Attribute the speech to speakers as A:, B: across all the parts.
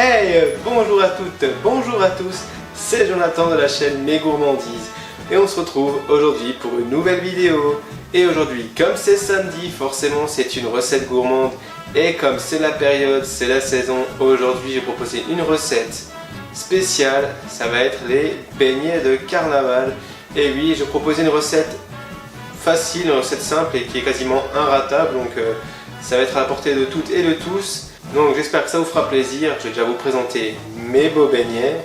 A: Hey, bonjour à toutes, bonjour à tous, c'est Jonathan de la chaîne Mes Gourmandises et on se retrouve aujourd'hui pour une nouvelle vidéo. Et aujourd'hui, comme c'est samedi, forcément c'est une recette gourmande et comme c'est la période, c'est la saison, aujourd'hui j'ai proposé une recette spéciale, ça va être les beignets de carnaval. Et oui, je proposais une recette facile, une recette simple et qui est quasiment inratable, donc ça va être à la portée de toutes et de tous. Donc j'espère que ça vous fera plaisir. Je vais déjà vous présenter mes beaux beignets.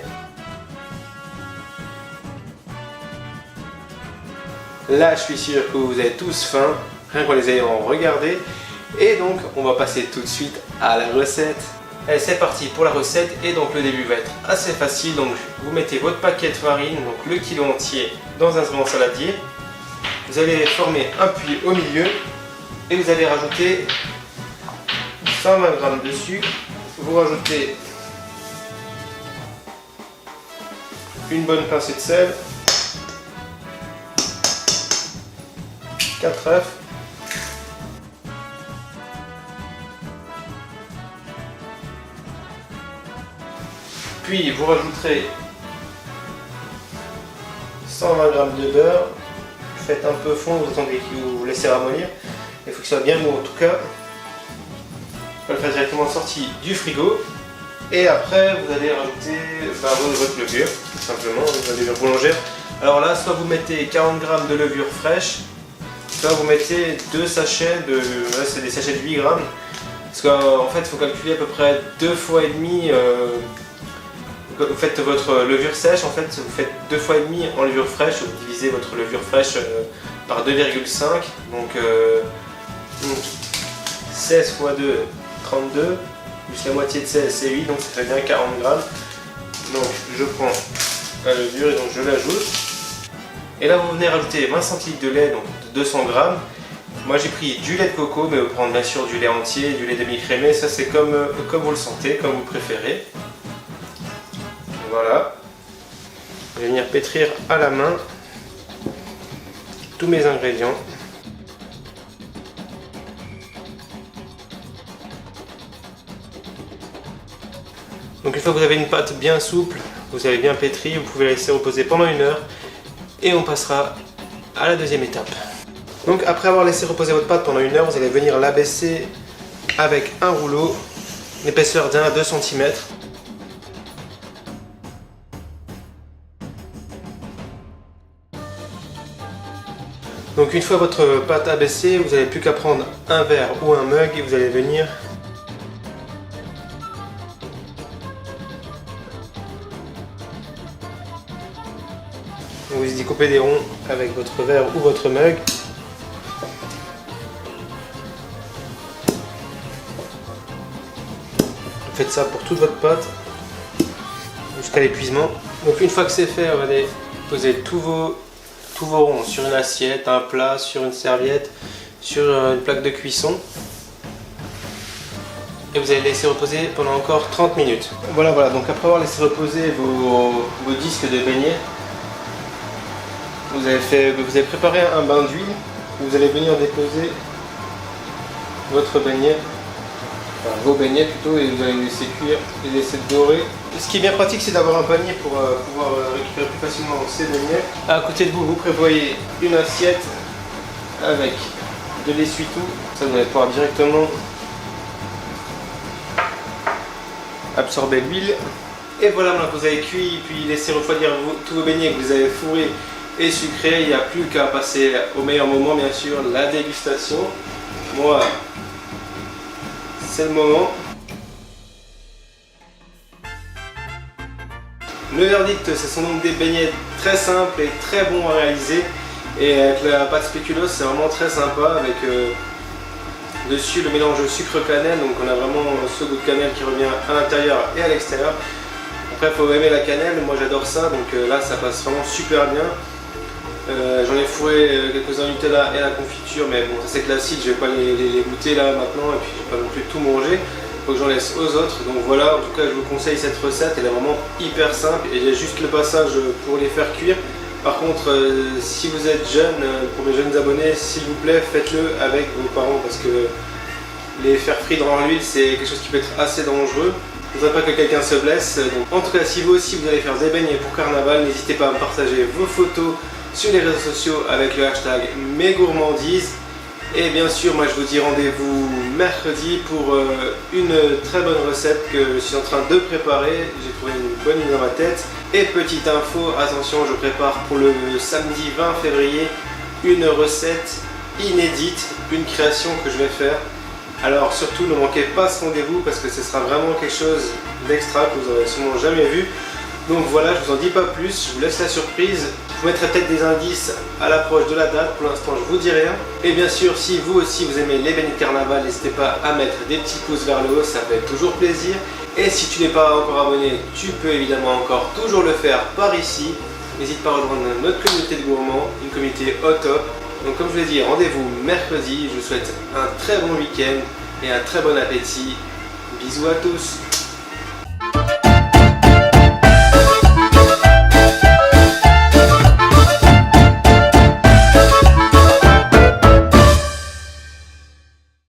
A: Là je suis sûr que vous avez tous faim, rien qu'en les ayant regardés. Et donc on va passer tout de suite à la recette. Allez, c'est parti pour la recette. Et donc le début va être assez facile. Donc vous mettez votre paquet de farine, donc le kilo entier, dans un grand saladier. Vous allez former un puits au milieu et vous allez rajouter 120 g de sucre. Vous rajoutez une bonne pincée de sel, 4 œufs, puis vous rajouterez 120 g de beurre. Faites un peu fond, vous attendez qu'il vous laissez ramollir. Il faut que ce soit bien mou en tout cas. On va le faire directement sorti du frigo. Et après vous allez rajouter votre levure, tout simplement, votre levure boulangère. Alors là, soit vous mettez 40 g de levure fraîche, soit vous mettez 2 sachets de. Là c'est des sachets de 8 g. Parce qu'en fait il faut calculer à peu près 2 fois et demi. Vous faites votre levure sèche, en fait vous faites 2 fois et demi en levure fraîche, vous divisez votre levure fraîche par 2,5, donc 16 x 2, 32, plus la moitié de 16 c'est 8, donc ça fait bien 40 g. Donc je prends la levure et donc je l'ajoute. Et là vous venez rajouter 20 centilitres de lait, donc de 200 g. Moi j'ai pris du lait de coco, mais vous prendre bien sûr du lait entier, du lait demi-crémé, ça c'est comme vous le sentez, comme vous préférez. Voilà, je vais venir pétrir à la main tous mes ingrédients. Donc une fois que vous avez une pâte bien souple, vous avez bien pétri, vous pouvez la laisser reposer pendant 1 heure et on passera à la deuxième étape. Donc après avoir laissé reposer votre pâte pendant 1 heure, vous allez venir l'abaisser avec un rouleau, l'épaisseur d'1 à 2 cm. Donc une fois votre pâte abaissée, vous n'avez plus qu'à prendre un verre ou un mug et vous allez venir vous y coupez des ronds avec votre verre ou votre mug. Faites ça pour toute votre pâte jusqu'à l'épuisement. Donc une fois que c'est fait, vous allez poser tous vos ronds sur une assiette, un plat, sur une serviette, sur une plaque de cuisson. Et vous allez laisser reposer pendant encore 30 minutes. Voilà, donc après avoir laissé reposer vos disques de beignets, vous avez préparé un bain d'huile. Vous allez venir déposer votre beignet, enfin vos beignets plutôt, et vous allez les laisser cuire, les laisser dorer. Ce qui est bien pratique, c'est d'avoir un panier pour pouvoir récupérer plus facilement ces beignets. À côté de vous, vous prévoyez une assiette avec de l'essuie-tout. Ça, vous allez pouvoir directement absorber l'huile. Et voilà, maintenant que vous avez cuit, puis laissé refroidir tous vos beignets que vous avez fourrés et sucrés, il n'y a plus qu'à passer au meilleur moment, bien sûr, la dégustation. Moi, c'est le moment. Le verdict, ce sont donc des beignets très simples et très bons à réaliser. Et avec la pâte spéculoos, c'est vraiment très sympa avec dessus le mélange sucre-cannelle. Donc on a vraiment ce goût de cannelle qui revient à l'intérieur et à l'extérieur. Après, il faut aimer la cannelle, moi j'adore ça, donc là ça passe vraiment super bien. J'en ai fourré quelques-uns Nutella et à la confiture, mais bon, ça c'est classique, je vais pas les goûter là maintenant et puis je vais pas non plus tout manger. Faut que j'en laisse aux autres. Donc voilà, en tout cas je vous conseille cette recette, elle est vraiment hyper simple et j'ai juste le passage pour les faire cuire. Par contre, si vous êtes jeune, pour mes jeunes abonnés, s'il vous plaît, faites-le avec vos parents parce que les faire frire dans l'huile, c'est quelque chose qui peut être assez dangereux. Je ne voudrais pas que quelqu'un se blesse. Donc, en tout cas, si vous aussi vous allez faire des beignets pour carnaval, n'hésitez pas à me partager vos photos sur les réseaux sociaux avec le hashtag mesgourmandises. Et bien sûr, moi je vous dis rendez-vous mercredi pour une très bonne recette que je suis en train de préparer. J'ai trouvé une bonne idée dans ma tête. Et petite info, attention, je prépare pour le samedi 20 février une recette inédite, une création que je vais faire. Alors surtout ne manquez pas ce rendez-vous parce que ce sera vraiment quelque chose d'extra que vous n'aurez sûrement jamais vu. Donc voilà, je vous en dis pas plus, je vous laisse la surprise. Je vous mettrai peut-être des indices à l'approche de la date, pour l'instant je vous dis rien. Et bien sûr, si vous aussi vous aimez les beignets de carnaval, n'hésitez pas à mettre des petits pouces vers le haut, ça fait toujours plaisir. Et si tu n'es pas encore abonné, tu peux évidemment encore toujours le faire par ici. N'hésite pas à rejoindre notre communauté de gourmands, une communauté au top. Donc comme je vous l'ai dit, rendez-vous mercredi, je vous souhaite un très bon week-end et un très bon appétit. Bisous à tous.